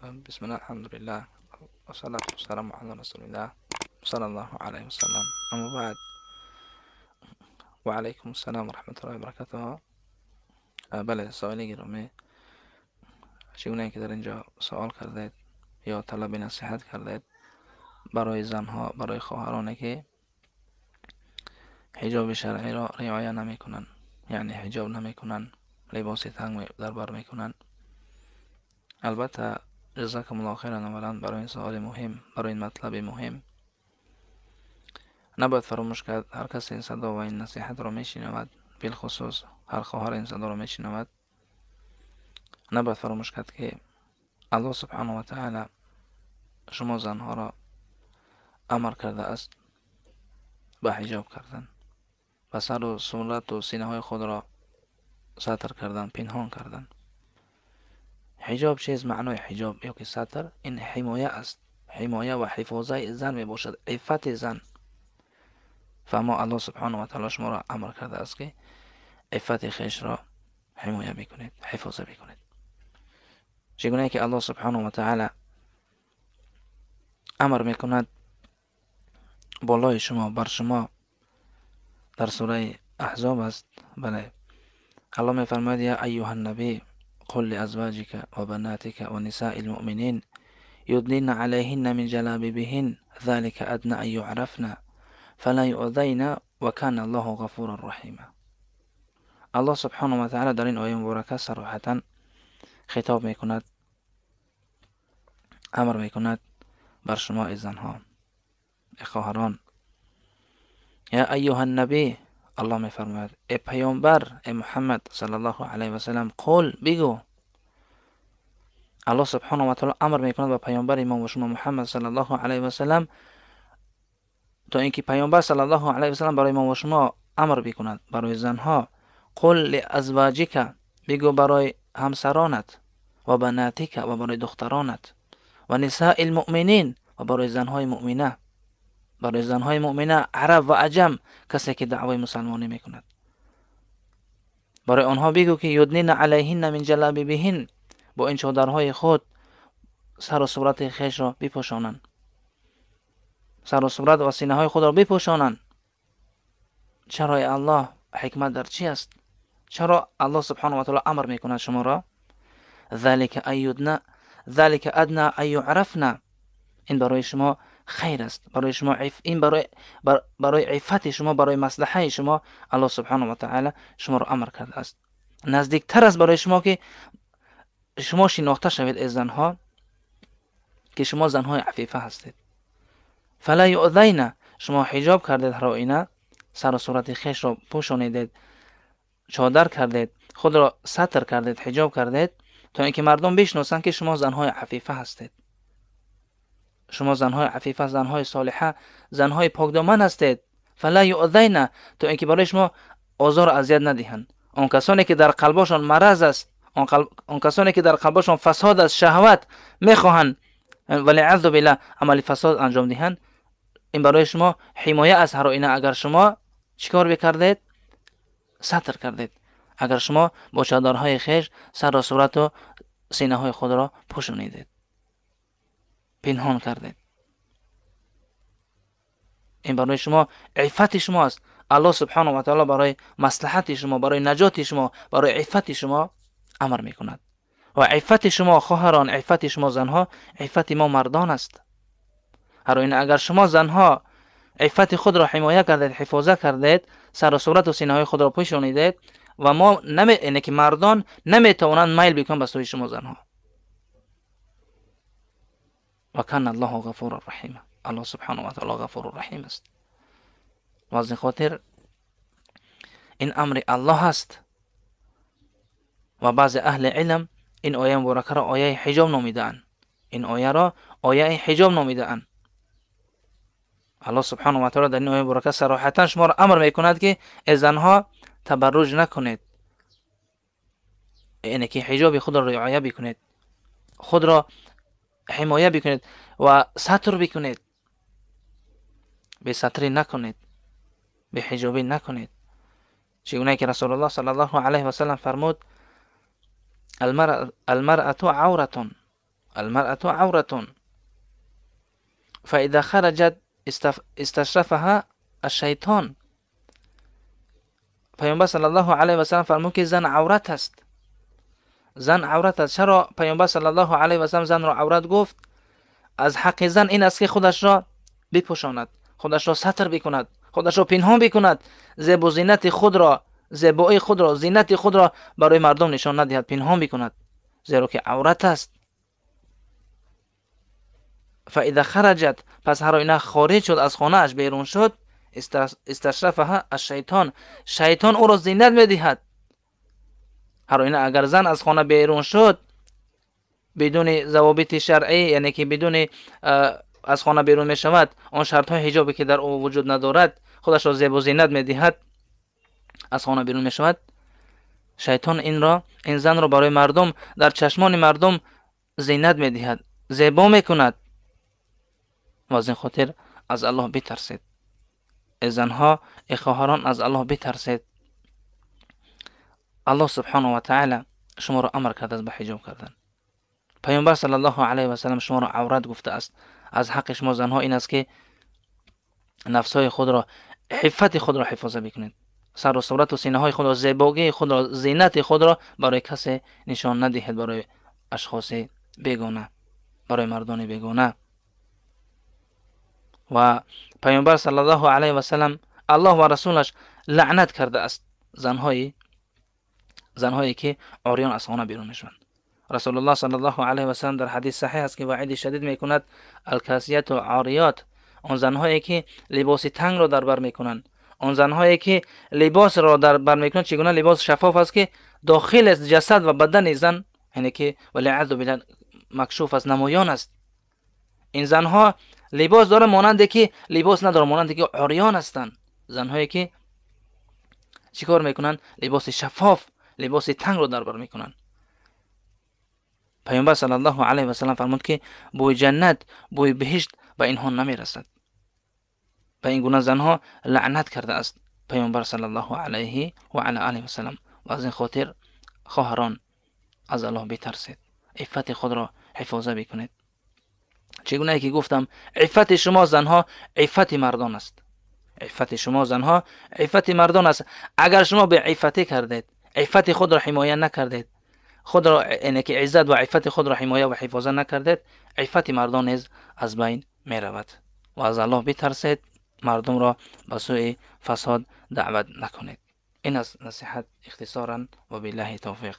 بسم الله الحمد لله والصلاة والسلام على رسول الله صلى الله عليه وسلم. اما بعد، و علیکم السلام و رحمت الله و برکاته. بله، سوالی گرامی، چگونه که در اینجا سوال کردید یا طلب نصیحت کردید برای زنها، برای خواهرانی که حجاب شرعی را رعایت نمی کنند، یعنی حجاب نمی کنند، لباس تنگ در بر می کنند. البته جزاکم الله خیرا اولا برای این سوال مهم، برای این مطلب مهم. نباید فراموش کرد هر کس این صدا و این نصیحت را میشنود، بالخصوص هر خواهر این صدا را میشنود، نباید فراموش کرد که الله سبحانه و تعالی شما زنها را امر کرده است به حجاب کردن و سر و صورت و سینه های خود را ستر کردن، پنهان کردن. حجاب چیز؟ معنای حجاب یا که ستر، این حمایه است، حمایه و حفاظه زن می باشد، عفت زن. فما الله سبحانه و تعالی شما را امر کرده است که عفت خویش را حمایه بکنید، حفاظه بکنید. چگونه که الله سبحانه و تعالی امر میکند بالای شما، بر شما، در سوره احزاب است. بله، الله میفرماید یا ایها النبی قل لازواجک و بناتک و نساء المؤمنین یدنین علیهن من جلابیبهن ذلك ادنی ان یعرفن فلا یؤذین و کان الله غفورا رحیما. الله سبحانه و تعالی در این آیه مبارکه صراحتا خطاب میکند، امر میکند بر شما ای زنها، ای خواهران. یا ایها النبی، الله میفرماید ای پیامبر، ای محمد صلی الله علیه و سلم، قول، بگو. الله سبحانه و تعالی امر میکند به پیامبر ما و شما محمد صلی الله علیه و سلم، تا اینکه پیامبر صلی الله علیه و سلم برای ما و شما امر بکند برای زنها. قل لازواجک، بگو برای همسرانت، و بناتک، و برای دخترانت، و نساء المؤمنین، و برای زنهای مؤمنه، برای زنهای مؤمنه عرب و عجم، کسی که دعوای مسلمانی میکند، برای آنها بگو که یدنین علیهن من جلابیبهن، با این چادرهای خود سر و صورت خیش را بپوشانند، سر و صورت و سینه های خود را بپوشانند. چرا ای الله؟ حکمت در چی است؟ چرا الله سبحانه و تعالی امر میکند شما را؟ ذلك ادنى ان يعرفن، این برای شما خیر است، برای شما این برای عفت شما، برای مصلحه شما الله سبحانه و تعالی شما را امر کرده است. نزدیکتر است برای شما که شما شناخته شوید ای زنها که شما زنهای عفیفه هستید. فلا یؤذین، شما حجاب کردید هر آینه، سر و صورت خیش را پوشانیدید، چادر کردید، خود را ستر کردید، حجاب کردید، تا اینکه مردم بشناسند که شما زنهای عفیفه هستید. شما زنهای عفیفه، زنهای صالحه، زنهای پاکدامن هستید. فلا یؤذین، تا اینکه برای شما آزار و اذیت ندهند. آن کسانی که در قلبشان مرض است، آن کسانی که در قلبشان فساد است، شهوت میخواهند ولعیاذ بالله عمل فساد انجام دهند، این برای شما حمایه از هر آینه. اگر شما چیکار بکردید؟ ستر کردید. اگر شما با چادرهای خیش سر و صورت و سینه های خود را پوشانیدید، پنهان کردید، این برای شما عفت شما است. الله سبحانه و تعالی برای مصلحت شما، برای نجات شما، برای عفت شما امر میکند. و عفت شما خواهران، عفت شما زنها، عفت ما مردان است. هر این اگر شما زنها عفت خود را حمایه کردید، حفاظت کردید، سر و صورت و سینه های خود را پوشانیدید، و ما اینه که مردان نمیتوانند میل بکنند به سوی شما زنها. و کان الله غفور الرحیم، الله سبحانه و تعالی غفور الرحیم است. و از این خاطر این امر الله است. و بعض اهل علم این آیه مبارکه را آیه حجاب نامیده‌اند. این آیه را آیه حجاب نامیده‌اند. الله سبحانه و تعالی در این آیه مبارکه صراحتا شما را امر میکند که از زنها تبرج نکنید، یعنی که حجاب خود را رعایت بکنید، خود را حمایه بکنید و ستر بکنید، به ستری نکنید، به حجابی نکنید. چگونه که رسول الله صلی الله علیه و سلم فرمود المرأة عورة المرأة عورة فإذا خرجت استشرفها الشیطان. پیامبر صلی الله علیه و سلم فرمود که زن عورت است. زن عورت است. چرا پیامبر صلی الله علیه و سلم زن را عورت گفت؟ از حق زن این است که خودش را بپوشاند، خودش را ستر بکند، خودش را پنهان بکند، زیب و زینت خود را، زیبایی خود را، زینت خود را برای مردم نشان ندهد، پنهان بکند، زیرا که عورت است. فاذا خرجت، پس هر آینه خارج شد، از خانه اش بیرون شد، استشرفها الشیطان، شیطان او را زینت میدهد. هر آینه اگر زن از خانه بیرون شد بدون ضوابط شرعی، یعنی که بدون از خانه بیرون می شود، آن شرط های حجابی که در او وجود ندارد، خودش را زیب و زینت می دهد، از خانه بیرون می شود، شیطان این زن را برای مردم در چشمان مردم زینت می دهد، زیبا می کند. و از این خاطر از الله بترسید، ای زنها، ای خواهران، از الله بترسید. الله سبحانه و تعالی شما را امر کرده است به حجاب کردن. پیامبر صلی الله علیه و سلم شما را عورت گفته است. از حق شما زنها این است که نفسهای خود را، عفت خود را حفاظت بکنید. سر و صورت و سینه های خود را، زیبایی خود را، زینت خود را برای کسی نشان ندهید، برای اشخاص بیگانه، برای مردان بیگانه. و پیامبر صلی الله علیه و سلم، الله و رسولش لعنت کرده است زنهایی که عریان از خانه بیرون میشوند. رسول الله صلی الله علیه و سلم در حدیث صحیح است که وعید شدید میکند الکاسیات و عاریات، آن زنهایی که لباس تنگ را در بر میکنند، آن زنهایی که لباس را در بر میکنند. چگونه لباس شفاف است که داخل است جسد و بدن زن، یعنی که ولعذ بالله مکشوف است، نمایان است. این زنها لباس داره مانند که لباس نداره، مانند که عریان هستند. زنهایی که چیکار میکنن؟ لباس شفاف، لباس تنگ رو در بر میکنن. پیامبر صلی الله علیه و سلم فرمود که بوی جنت، بوی بهشت به اینها نمیرسد. به این گونه زنها لعنت کرده است پیامبر صلی الله علیه و آله و سلم. و از این خاطر خواهران از الله بترسید، عفت خود را حفاظت بکنید. چگونه که گفتم، عفت شما زنها عفت مردان است. عفت شما زنها عفت مردان است. اگر شما به عفتی کردید، عفت خود را حمایت نکردید، خود را، یعنی که عزت و عفت خود را حمایت و حفاظت نکردید، عفت مردان نیز از بین می رود. و از الله بترسید، مردم را به سوی فساد دعوت نکنید. این است نصیحت اختصارا و بالله توفیق.